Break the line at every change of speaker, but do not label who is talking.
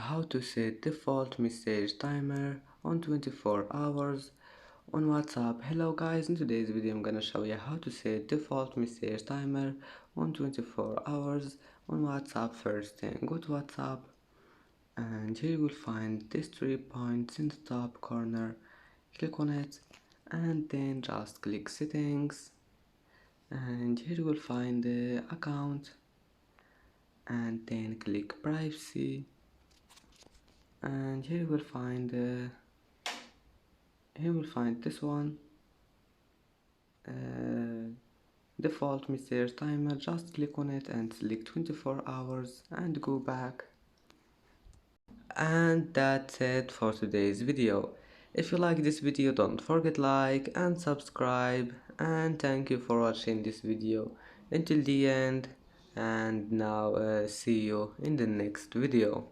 how to set default message timer on 24 hours on WhatsApp. Hello guys, in today's video I'm gonna show you how to set default message timer on 24 hours on WhatsApp. First thing, go to WhatsApp and here you will find these 3 points in the top corner. Click on it and then just click settings, and here you will find the account and then click privacy, and here you will find this one, default message timer. Just click on it and select 24 hours and go back. And that's it for today's video. If you like this video, don't forget like and subscribe, and thank you for watching this video until the end. And now see you in the next video.